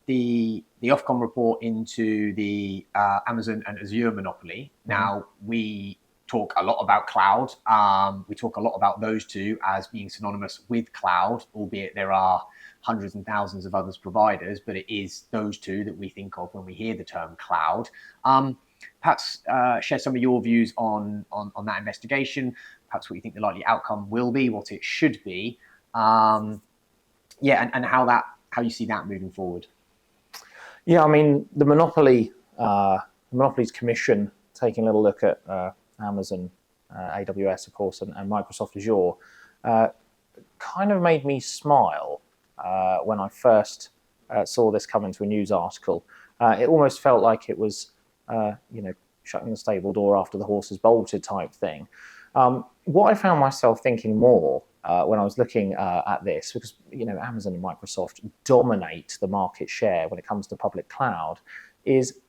the Ofcom report into the Amazon and Azure monopoly. Now, we talk a lot about cloud. We talk a lot about those two as being synonymous with cloud, albeit there are hundreds and thousands of others providers, but it is those two that we think of when we hear the term cloud. Perhaps share some of your views on that investigation, perhaps what you think the likely outcome will be, what it should be, and how you see that moving forward. Yeah, I mean, the Monopolies Commission, taking a little look at Amazon, AWS, of course, and Microsoft Azure, kind of made me smile when I first saw this come into a news article. It almost felt like it was, shutting the stable door after the horse has bolted type thing. What I found myself thinking more when I was looking at this, because Amazon and Microsoft dominate the market share when it comes to public cloud, is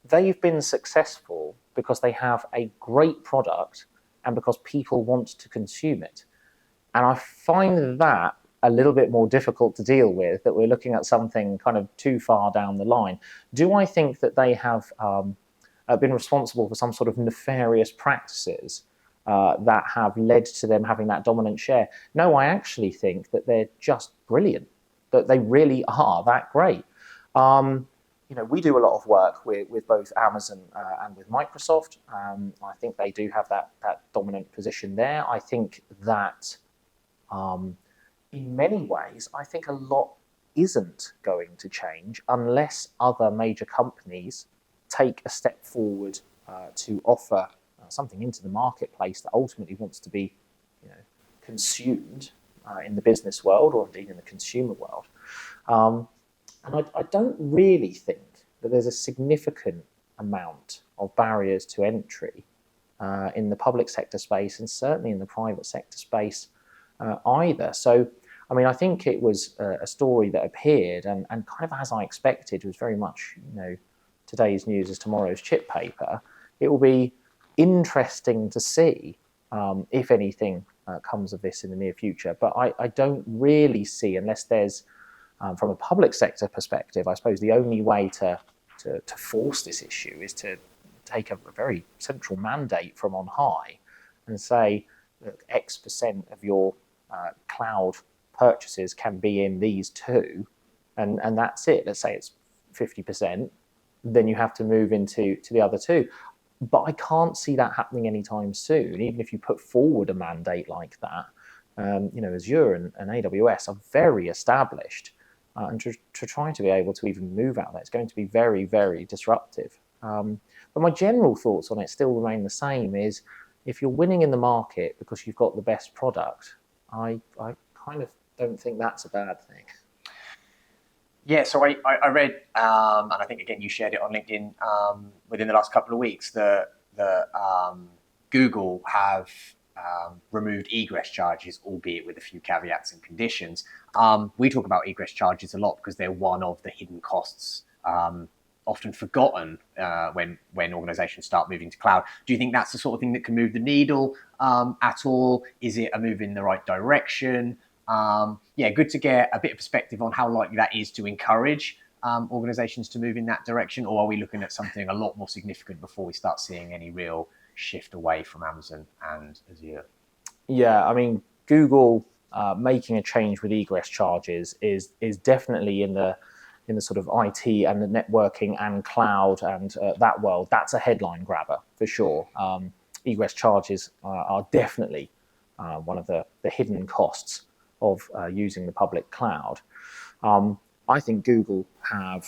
they've been successful because they have a great product and because people want to consume it. And I find that a little bit more difficult to deal with, that we're looking at something kind of too far down the line. Do I think that they have been responsible for some sort of nefarious practices that have led to them having that dominant share? No, I actually think that they're just brilliant, that they really are that great. We do a lot of work with both Amazon and with Microsoft. I think they do have that dominant position there. I think that in many ways, I think a lot isn't going to change unless other major companies take a step forward to offer something into the marketplace that ultimately wants to be consumed in the business world, or indeed in the consumer world. And I don't really think that there's a significant amount of barriers to entry in the public sector space, and certainly in the private sector space either. So, I mean, I think it was a story that appeared and kind of as I expected, was very much, today's news is tomorrow's chip paper. It will be interesting to see if anything comes of this in the near future. But I don't really see, unless there's, from a public sector perspective, I suppose the only way to force this issue is to take a very central mandate from on high and say, look, X% of your cloud purchases can be in these two, and that's it. Let's say it's 50%, then you have to move into the other two. But I can't see that happening anytime soon, even if you put forward a mandate like that. Azure and AWS are very established, and to try to be able to even move out there, it's going to be very, very disruptive. But my general thoughts on it still remain the same, is if you're winning in the market because you've got the best product, I kind of don't think that's a bad thing. Yeah, so I read, and I think, again, you shared it on LinkedIn within the last couple of weeks, that Google have removed egress charges, albeit with a few caveats and conditions. We talk about egress charges a lot because they're one of the hidden costs often forgotten when organizations start moving to cloud. Do you think that's the sort of thing that can move the needle at all? Is it a move in the right direction? Good to get a bit of perspective on how likely that is to encourage organizations to move in that direction, or are we looking at something a lot more significant before we start seeing any real shift away from Amazon and Azure? Yeah, I mean, Google making a change with egress charges is definitely in the sort of IT and the networking and cloud and that world. That's a headline grabber for sure. Egress charges are definitely one of the hidden costs of using the public cloud. I think Google have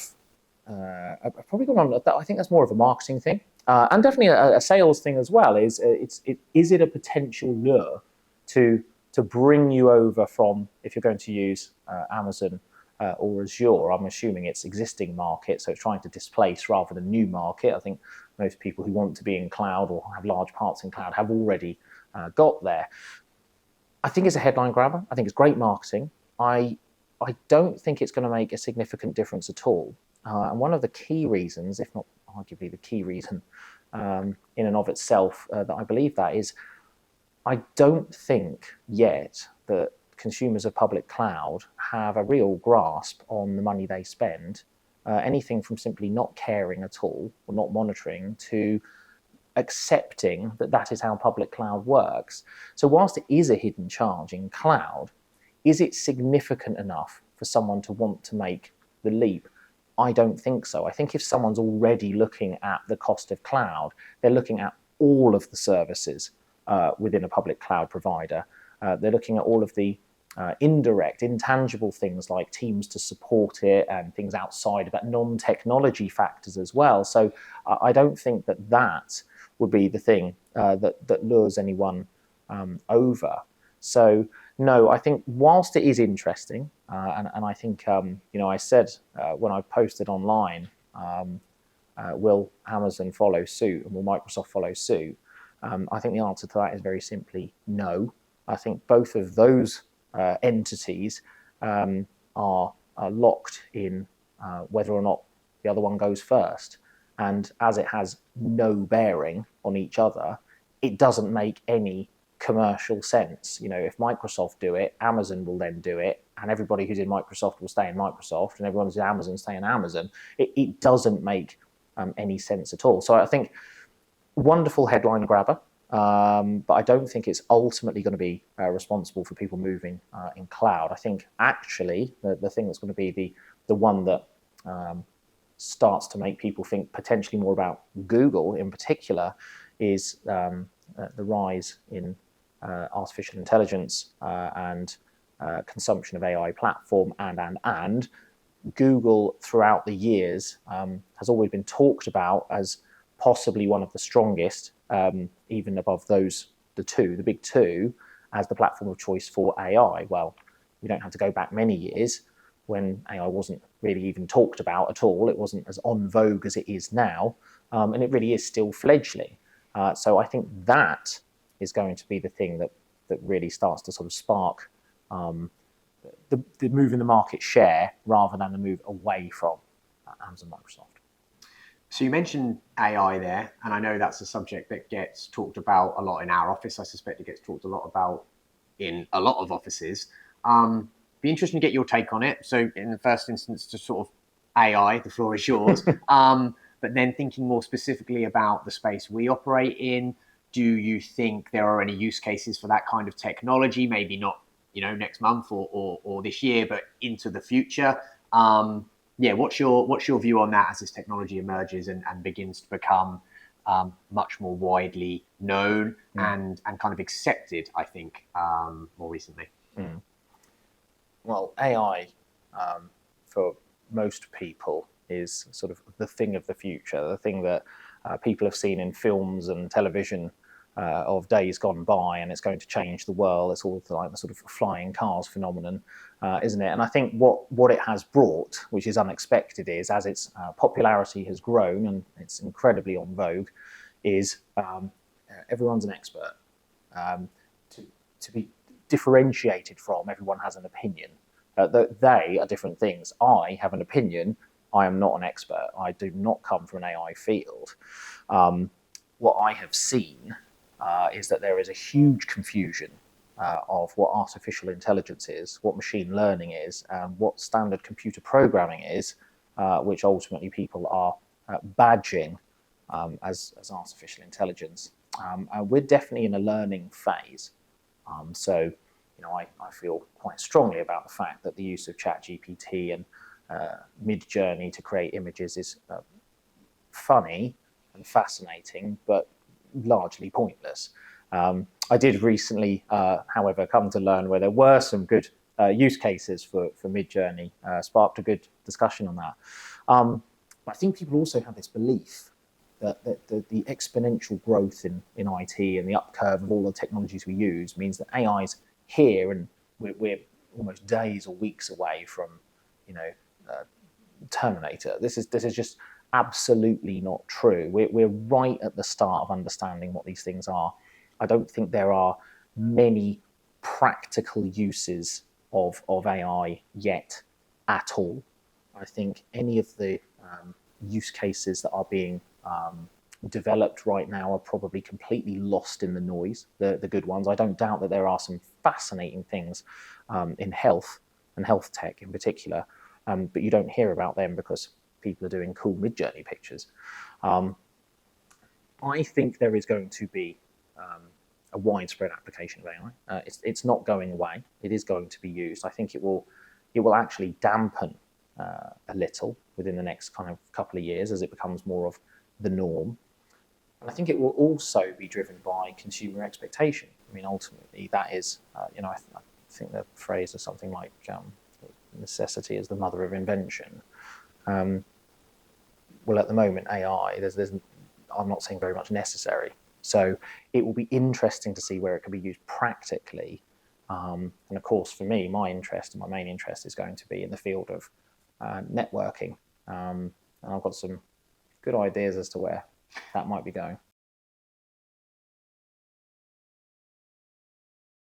probably gone on. I think that's more of a marketing thing, and definitely a sales thing as well. Is it a potential lure to bring you over from, if you're going to use Amazon or Azure? I'm assuming it's existing market, so it's trying to displace rather than new market. I think most people who want to be in cloud or have large parts in cloud have already got there. I think it's a headline grabber. I think it's great marketing. I don't think it's going to make a significant difference at all. And one of the key reasons, if not arguably the key reason in and of itself that I believe that is, I don't think yet that consumers of public cloud have a real grasp on the money they spend, anything from simply not caring at all or not monitoring to accepting that that is how public cloud works. So whilst it is a hidden charge in cloud, is it significant enough for someone to want to make the leap? I don't think so. I think if someone's already looking at the cost of cloud, they're looking at all of the services within a public cloud provider. They're looking at all of the indirect, intangible things like teams to support it and things outside of that, non-technology factors as well. So I don't think that that would be the thing that lures anyone over. So no, I think whilst it is interesting, and I think, I said when I posted online, will Amazon follow suit and will Microsoft follow suit? I think the answer to that is very simply no. I think both of those entities are locked in whether or not the other one goes first. And as it has no bearing on each other, it doesn't make any commercial sense. If Microsoft do it, Amazon will then do it, and everybody who's in Microsoft will stay in Microsoft, and everyone who's in Amazon stay in Amazon. It doesn't make any sense at all. So I think wonderful headline grabber, but I don't think it's ultimately going to be responsible for people moving in cloud. I think actually the thing that's going to be the one that starts to make people think potentially more about Google in particular is the rise in artificial intelligence and consumption of AI platform and Google throughout the years has always been talked about as possibly one of the strongest, even above the big two, as the platform of choice for AI. Well, we don't have to go back many years when AI wasn't really even talked about at all. It wasn't as en vogue as it is now, and it really is still fledgling. So I think that is going to be the thing that really starts to sort of spark the move in the market share rather than the move away from Amazon Microsoft. So you mentioned AI there, and I know that's a subject that gets talked about a lot in our office. I suspect it gets talked a lot about in a lot of offices. Be interesting to get your take on it. So in the first instance, to sort of AI, the floor is yours. But then thinking more specifically about the space we operate in, do you think there are any use cases for that kind of technology? Maybe not, next month or this year, but into the future. What's your view on that as this technology emerges and begins to become much more widely known and kind of accepted, I think, more recently? Well, AI for most people is sort of the thing of the future, the thing that people have seen in films and television of days gone by, and it's going to change the world. It's all like the sort of flying cars phenomenon, isn't it? And I think what it has brought, which is unexpected, is as its popularity has grown and it's incredibly en vogue, is everyone's an expert. To be differentiated from, everyone has an opinion. They are different things. I have an opinion. I am not an expert. I do not come from an AI field. What I have seen is that there is a huge confusion of what artificial intelligence is, what machine learning is, and what standard computer programming is, which ultimately people are badging as artificial intelligence. And we're definitely in a learning phase. So I feel quite strongly about the fact that the use of ChatGPT and Midjourney to create images is funny and fascinating, but largely pointless. I did recently, however, come to learn where there were some good use cases for Midjourney, sparked a good discussion on that. But I think people also have this belief that the exponential growth in IT and the upcurve of all the technologies we use means that AI is here and we're almost days or weeks away from, Terminator. This is just absolutely not true. We're right at the start of understanding what these things are. I don't think there are many practical uses of AI yet at all. I think any of the use cases that are being developed right now are probably completely lost in the noise, the good ones. I don't doubt that there are some fascinating things in health and health tech in particular, but you don't hear about them because people are doing cool Midjourney pictures. I think there is going to be a widespread application of AI. It's not going away. It is going to be used. I think it will actually dampen a little within the next kind of couple of years as it becomes more of the norm. And I think it will also be driven by consumer expectation. I mean, ultimately, that is, I think the phrase is something like necessity is the mother of invention. Well, at the moment, AI, I'm not seeing very much necessary. So it will be interesting to see where it can be used practically. And of course, for me, my main interest is going to be in the field of networking. And I've got some good ideas as to where that might be going.